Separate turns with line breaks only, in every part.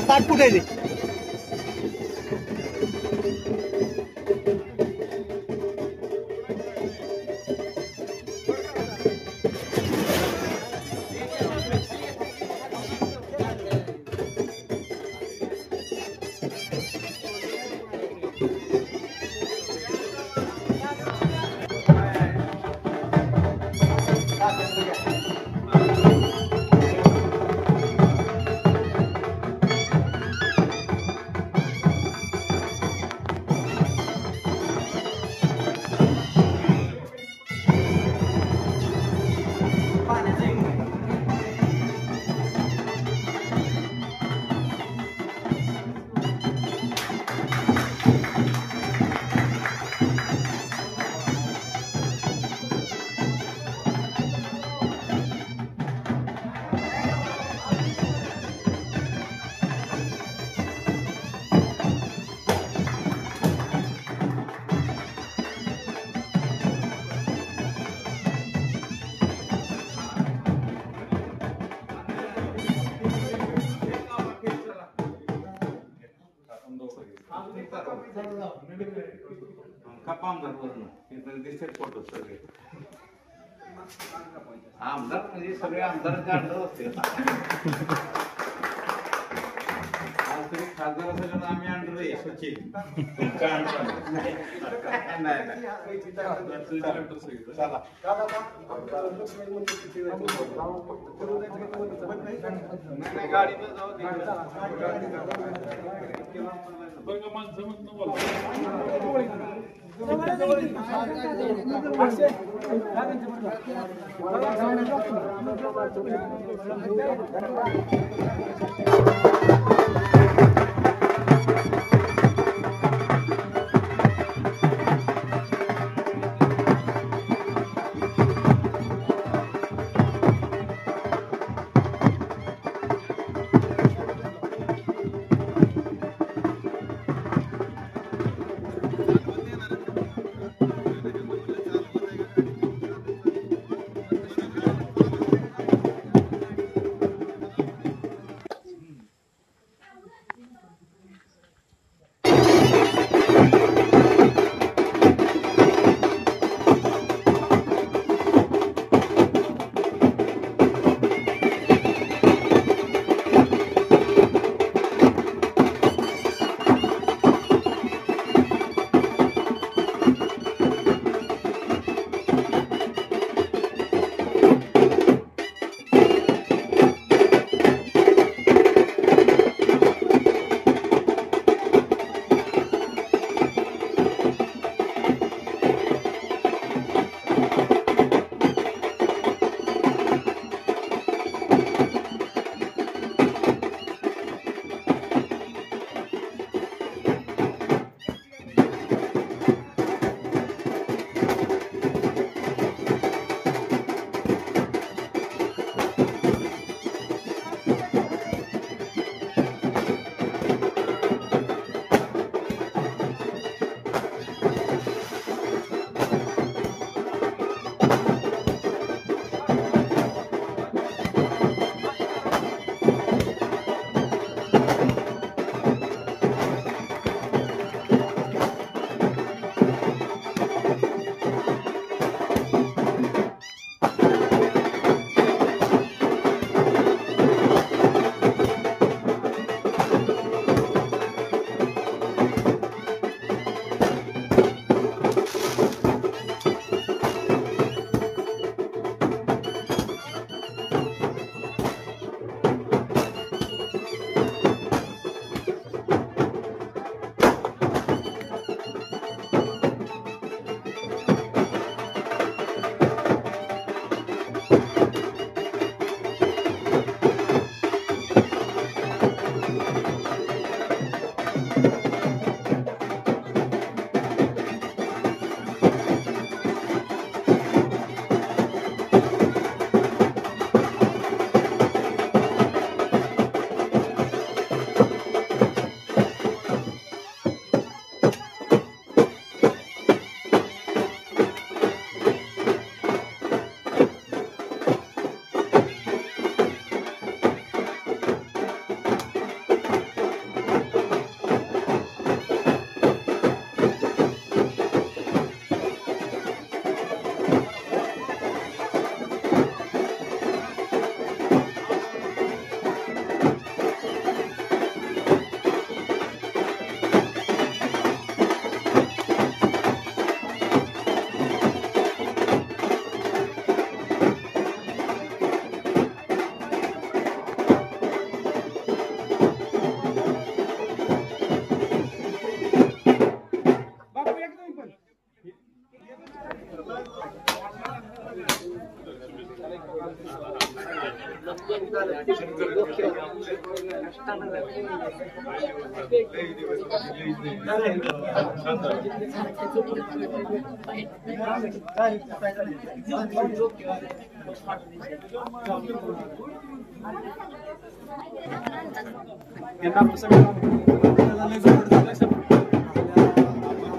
ताट कुठे आहे ते?
आमदार म्हणजे सगळे आमदारांचे अंडर असते. आज तरी खासदार असेल आम्ही अंडर आहे सचिन तुमच्या अंडर नाही. गाडीनं जाऊ बरं माणसं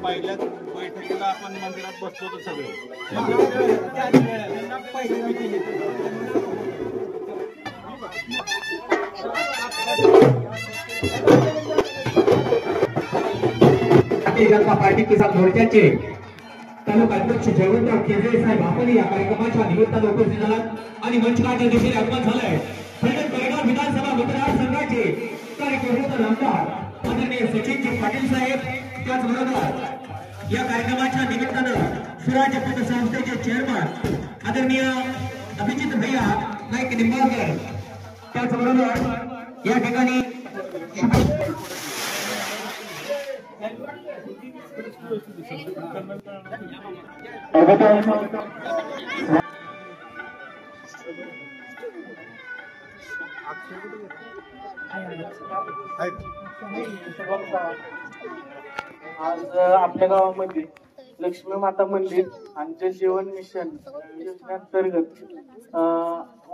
पहिल्याच बैठकीला आपण मंदिरात बसलो होतो सगळे.
भारतीय जनता पार्टी किसान मोर्चाचे तालुका अध्यक्ष जयवंतराव केंद्रे साहेब आपण या कार्यक्रमाच्या निमित्तानं उपस्थित झालात आणि मंचकाच्या दिशेने आगमन झालंय. फलटण कडेगाव विधानसभा मतदारसंघाचे कार्यकर्ते आमदार आदरणीय सचिनजी पाटील साहेब, त्याचबरोबर या कार्यक्रमाच्या निमित्तानं स्वराज्य पतसंस्थेचे चेअरमन आदरणीय अभिजित भैया नाईक निंबाळकर, त्याचबरोबर या ठिकाणी
आज आपल्या गावामध्ये लक्ष्मी माता मंदिर आणि जल जीवन मिशन योजनेअंतर्गत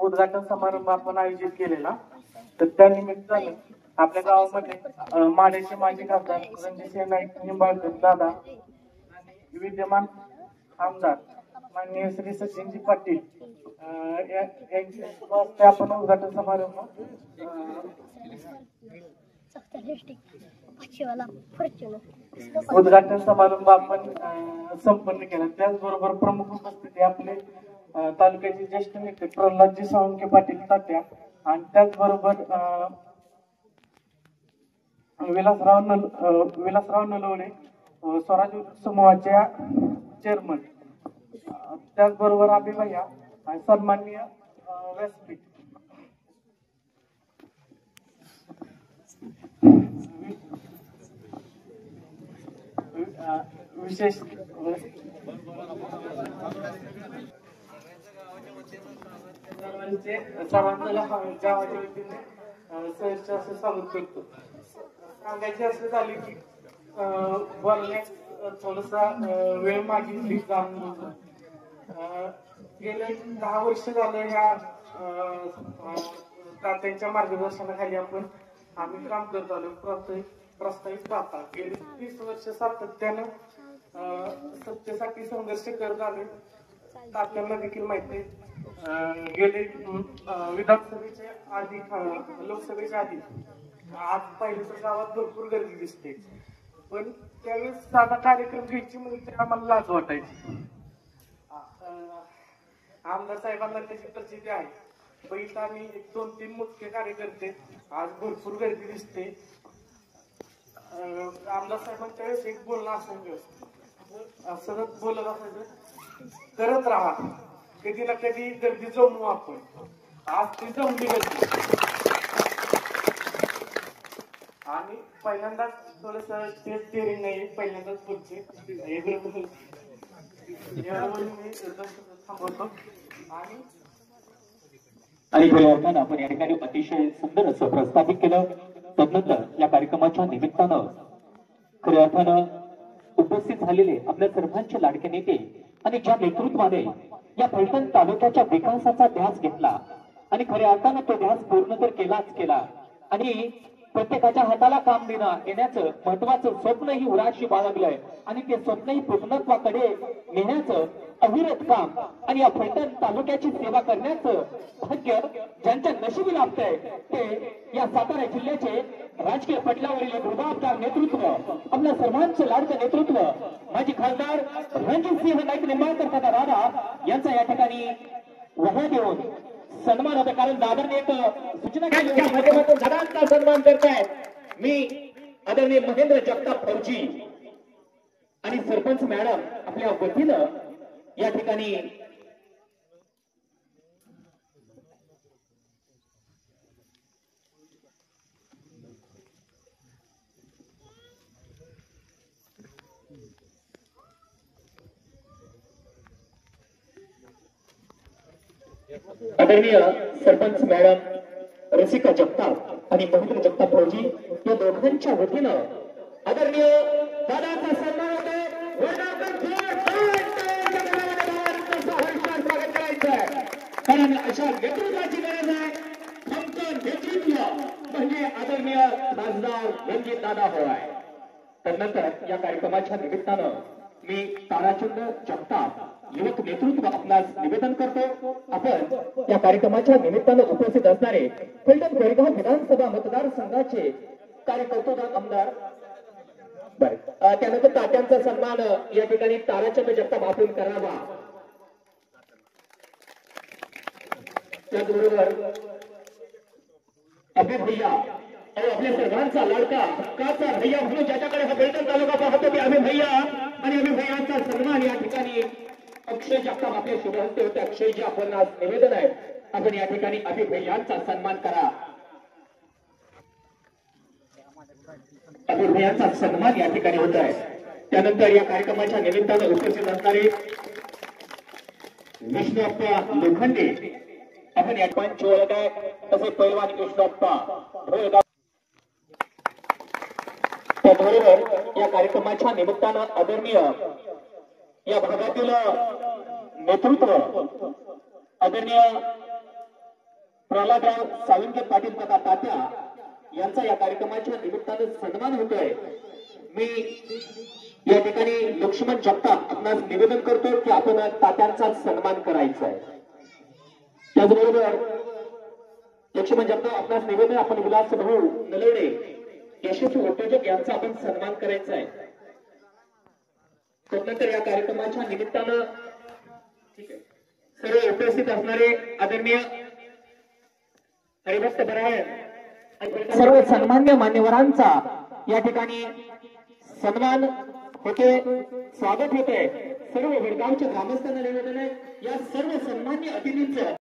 उद्घाटन समारंभ आपण आयोजित केलेला. तर त्या निमित्ताने आपल्या गावामध्ये माड्याचे माजी खासदार रणजितसिंह नाईक निंबाळकर दादा, विद्यमान आमदार माननीय श्री सचिनजी पाटील यांच्या आपण उद्घाटन समारंभ उद्घाटन समारंभ आपण संपन्न केला. त्याचबरोबर प्रमुख उपस्थिती आपले तालुक्याचे ज्येष्ठ नेते प्रल्हादजी साळुंखे पाटील तात्या आणि त्याचबरोबर विलासराव नलवडे स्वराज्य समूहाच्या चेअरमन, त्याचबरोबर अभिभैया आणि सन्माननीय व्यासपीठ विशेष सर्वांना गावाच्या वतीने सहर्ष असे स्वागत करतो. सांगायचे असे झाले की बोलण्यास थोडासा वेळ मागितली जाणून गेले 10 वर्ष झालं ह्या तात्यांच्या मार्गदर्शनाखाली आम्ही काम करत आलो. प्रस्तावित पाहता गेली 30 वर्ष सातत्यानं सत्तेसाठी संघर्ष करत आले. तात्यांना देखील माहिती गेले विधानसभेच्या आधी लोकसभेच्या आधी आज पाहिलं तर गावात भरपूर गर्दी दिसते, पण त्यावेळेस साधा कार्यक्रम घ्यायची म्हणजे आम्हाला लाज वाटायची. आमदार साहेबांना त्याची प्रचिती आहे, पहिला आम्ही 2-3 मुख्य कार्यकर्ते, आज भरपूर गर्दी दिसते. आमदार साहेबांच्या वेळेस एक बोलणं असायचं, सतत बोलत असायचं, करत राहा, कधी ना कधी गर्दी जमवू आपण. आज ती जमली गर्दी आणि पहिल्यांदाच थोडस स्टेज टेरिंग नाही, पहिल्यांदाच बोलते थांबवतो.
आणि खऱ्या अर्थानं आपण या ठिकाणी अतिशय सुंदर असं प्रस्थापित केलं. तदनंतर या कार्यक्रमाच्या निमित्तानं खऱ्या अर्थानं उपस्थित झालेले आपल्या सर्वांचे लाडके नेते आणि ज्या नेतृत्वाने या फलटण तालुक्याच्या विकासाचा ध्यास घेतला आणि खऱ्या अर्थानं तो ध्यास पूर्ण तर केला आणि प्रत्येकाच्या हाताला काम येण्याचं महत्वाचं स्वप्न ही उराशी बाळगलंय आणि ते स्वप्नही पूर्णत्वाकडे नेण्याचं अविरत काम आणि या फलटण तालुक्याची सेवा करण्याचं भाग्य ज्यांच्या नशिबी लाभतंय ते या सातारा जिल्ह्याचे राजकीय पटलावरील रुबाबदार नेतृत्व, आपल्या सर्वांचं लाडकं नेतृत्व, माजी खासदार रणजितसिंह नाईक निंबाळकर दादा यांचा या ठिकाणी वह्या देऊन सन्मान होता. कारण दादाने एक सूचना केली माध्यमातून दादांचा सन्मान करतायत मी आदरणीय महेंद्र जगताप फौजी आणि सरपंच मॅडम आपल्या वतीनं या ठिकाणी आदरणीय सरपंच मॅडम रसिका जगताप आणि महेंद्र जगताप फौजी या दोघांच्या वतीनं आदरणीय दादाचा सन्मान होतोय. स्वागत करायचं आहे, कारण अशा नेतृत्वाची गरज आहे. खमकर नेतृत्व म्हणजे आदरणीय खासदार रणजित दादा होय. त्यानंतर या कार्यक्रमाच्या निमित्तानं मी ताराचंद जगताप युवक नेतृत्व आपणास निवेदन करतो. आपण या कार्यक्रमाच्या निमित्तानं उपस्थित असणारे फलटण कोरेगाव विधानसभा मतदारसंघाचे कार्यकर्ते आमदार त्यानंतर तात्यांचा सन्मान या ठिकाणी ताराचंद जगताप आपण करावा. त्याचबरोबर अभि भैया आपल्या सर्वांचा लाडका हक्काचा भैया म्हणून ज्याच्याकडे हा फलटण तालुका पाहतो की अभि भैया आणि अभि भैयांचा सन्मान या ठिकाणी अक्षय जगताप आपल्या शुभ हस्ते होते. अक्षयजी आपण आज निवेदन आहे, आपण या ठिकाणी अभि भैयांचा सन्मान करा. अभि भैयांचा सन्मान या ठिकाणी होत आहे. त्यानंतर या कार्यक्रमाच्या निमित्तानं उपस्थित असणारे विष्णुअप्पा लोखंडे आपण या पंच ओळख आहे, तसे पैलवान विष्णुअप्पा ढोळगाव. त्याबरोबर या कार्यक्रमाच्या निमित्तानं आदरणीय या भागातील नेतृत्व आदरणीय प्रल्हादराव सावंगे पाटील तथा तात्या यांचा या कार्यक्रमाच्या निमित्तानं सन्मान होतोय. मी या ठिकाणी लक्ष्मण जगताप आपणास निवेदन करतो की आपण तात्यांचा सन्मान करायचा आहे. त्याचबरोबर लक्ष्मण जगताप आपणास निवेदन आपण विलास भाऊ नलवडे यशस्वी उद्योजक यांचा आपण सन्मान करायचा आहे. त्यानंतर या कार्यक्रमाच्या निमित्तानं सर्व उपस्थित असणारे आदरणीय हरिभक्त परायण सर्व सन्मान्य मान्यवरांचा या ठिकाणी सन्मान होते, स्वागत होते. सर्व वडगावच्या ग्रामस्थांना निवेदन आहे, या सर्व सन्मान्य अतिथींचं